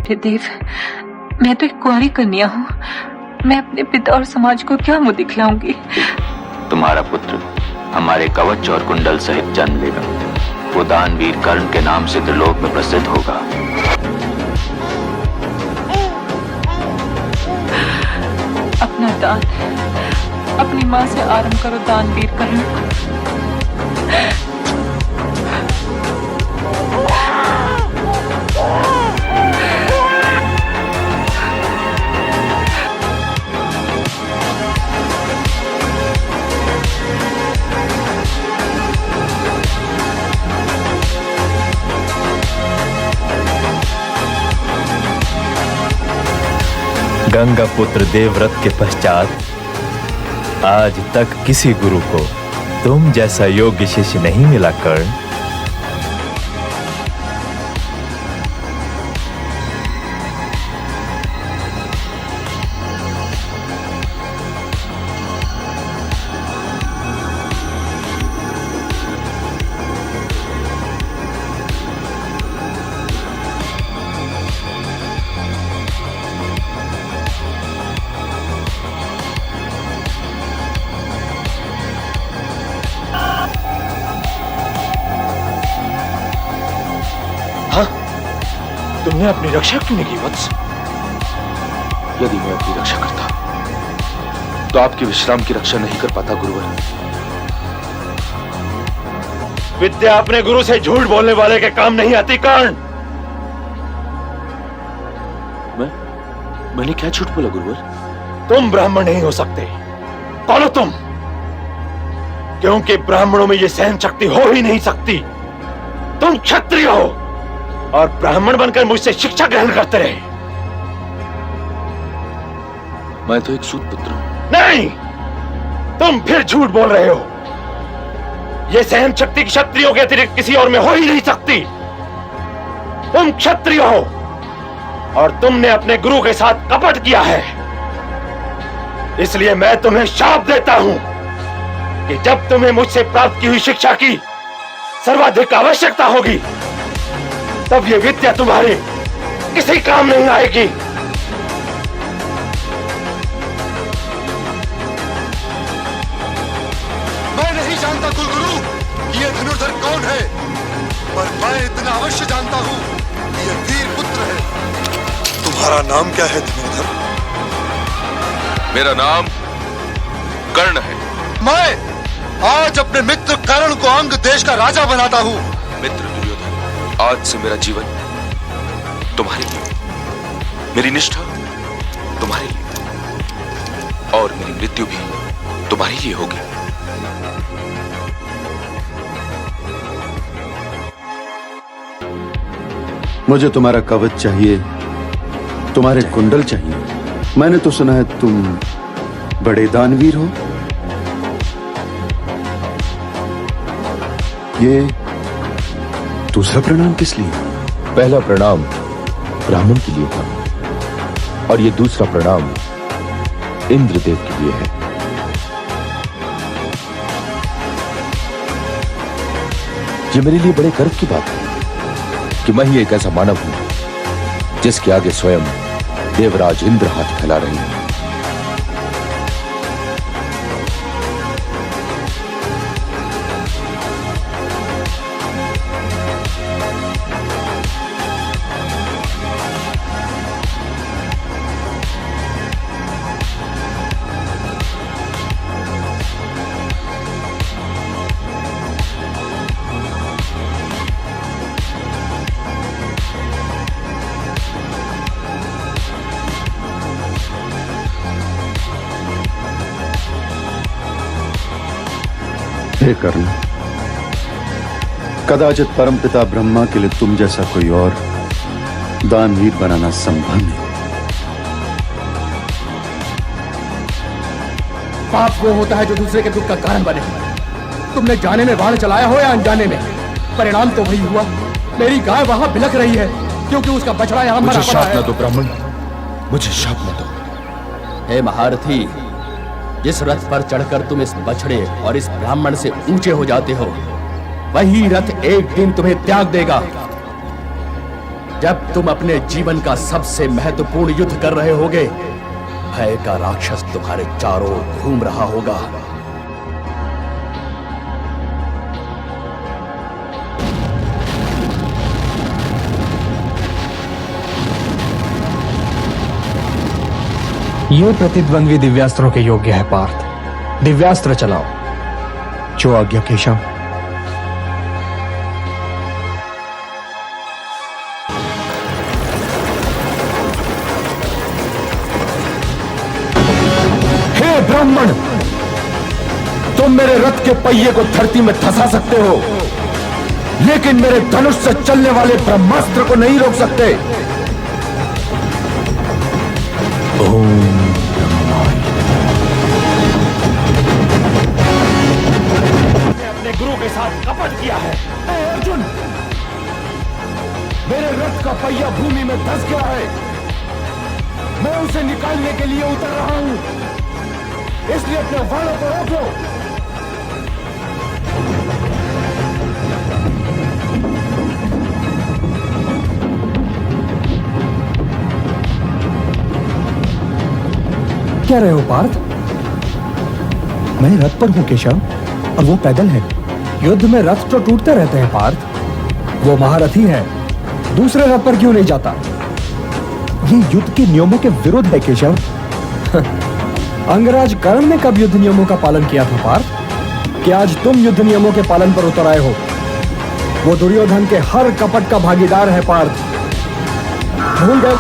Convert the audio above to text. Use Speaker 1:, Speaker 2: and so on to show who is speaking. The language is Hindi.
Speaker 1: हे देव, मैं तो एक कुंवारी कन्या हूँ। मैं अपने पिता और समाज को क्या मुंह दिखलाऊंगी?
Speaker 2: तुम्हारा पुत्र हमारे कवच और कुंडल सहित जन्म लेगा। वो दानवीर कर्ण के नाम से त्रिलोक में प्रसिद्ध होगा।
Speaker 1: अपना दान अपनी माँ से आरंभ करो दानवीर कर्ण।
Speaker 3: गंगा पुत्र देवव्रत के पश्चात आज तक किसी गुरु को तुम जैसा योग्य शिष्य नहीं मिला कर्ण।
Speaker 4: तुमने अपनी रक्षा क्यों नहीं की वत्स? यदि मैं अपनी रक्षा करता तो आपकी विश्राम की रक्षा नहीं कर पाता गुरुवर। विद्या अपने गुरु से झूठ बोलने वाले के काम नहीं आती कर्ण। मैंने क्या झूठ बोला गुरुवर? तुम ब्राह्मण नहीं हो सकते। कौन हो तुम? क्योंकि ब्राह्मणों में यह सहन शक्ति हो ही नहीं सकती। तुम क्षत्रिय हो और ब्राह्मण बनकर मुझसे शिक्षा ग्रहण करते रहे। मैं तो एक सूत पुत्र हूं। नहीं, तुम फिर झूठ बोल रहे हो। यह सहन शक्ति क्षत्रियों के अतिरिक्त किसी और में हो ही नहीं सकती। तुम क्षत्रिय हो और तुमने अपने गुरु के साथ कपट किया है। इसलिए मैं तुम्हें शाप देता हूं कि जब तुम्हें मुझसे प्राप्त की हुई शिक्षा की सर्वाधिक आवश्यकता होगी तब ये विद्या तुम्हारे किसी काम नहीं आएगी।
Speaker 5: मैं नहीं जानता कुलगुरु कि ये धनुर्धर कौन है, पर मैं इतना अवश्य जानता हूं कि ये वीर पुत्र है। तुम्हारा नाम क्या है धनुर्धर?
Speaker 6: मेरा नाम कर्ण है।
Speaker 5: मैं आज अपने मित्र कर्ण को अंग देश का राजा बनाता हूं।
Speaker 6: मित्र दुर्योधन, आज से मेरा जीवन तुम्हारे लिए, मेरी निष्ठा तुम्हारे लिए और मेरी मृत्यु भी तुम्हारे लिए होगी।
Speaker 7: मुझे तुम्हारा कवच चाहिए, तुम्हारे कुंडल चाहिए। मैंने तो सुना है तुम बड़े दानवीर हो। ये दूसरा प्रणाम किस लिए?
Speaker 4: पहला प्रणाम ब्राह्मण के लिए था और ये दूसरा प्रणाम इंद्रदेव के लिए है। ये मेरे लिए बड़े गर्व की बात है कि मैं ही एक ऐसा मानव हूं जिसके आगे स्वयं देवराज इंद्र हाथ फैला रहे हैं।
Speaker 7: हे कर्ण, कदाचित परमपिता ब्रह्मा के लिए तुम जैसा कोई और दानवीर बनाना संभव नहीं।
Speaker 8: पाप वो होता है जो दूसरे के दुख का कारण बने। तुमने जाने में बाण चलाया हो या अनजाने में, परिणाम तो वही हुआ। मेरी गाय वहां बिलख रही है क्योंकि उसका बछड़ा यहां मरा पड़ा है।
Speaker 4: मुझे शाप न दो ब्राह्मण, मुझे शाप न दो।
Speaker 8: हे महारथी, जिस रथ पर चढ़कर तुम इस बछड़े और इस ब्राह्मण से ऊंचे हो जाते हो, वही रथ एक दिन तुम्हें त्याग देगा। जब तुम अपने जीवन का सबसे महत्वपूर्ण युद्ध कर रहे होगे, भय का राक्षस तुम्हारे चारों ओर घूम रहा होगा।
Speaker 9: ये प्रतिद्वंद्वी दिव्यास्त्रों के योग्य है पार्थ। दिव्यास्त्र चलाओ। जो आज्ञा केशव।
Speaker 8: हे ब्राह्मण, तुम मेरे रथ के पहिए को धरती में धंसा सकते हो, लेकिन मेरे धनुष से चलने वाले ब्रह्मास्त्र को नहीं रोक सकते।
Speaker 4: अपने गुरु के साथ कपट किया है।
Speaker 8: अर्जुन, मेरे रथ का पहिया भूमि में धंस गया है। मैं उसे निकालने के लिए उतर रहा हूं, इसलिए अपने वालों को रोक लो।
Speaker 9: क्या रहे हो पार्थ? मैं रथ पर हूं केशव, और वो पैदल है। युद्ध में रथ तो टूटते रहते हैं पार्थ। वो महारथी है, दूसरे रथ पर क्यों नहीं जाता? ये युद्ध के नियमों के विरुद्ध है केशव। अंगराज कर्ण ने कब युद्ध नियमों का पालन किया था पार्थ? कि आज तुम युद्ध नियमों के पालन पर उतर आए हो? वो दुर्योधन के हर कपट का भागीदार है पार्थ। भूल गए?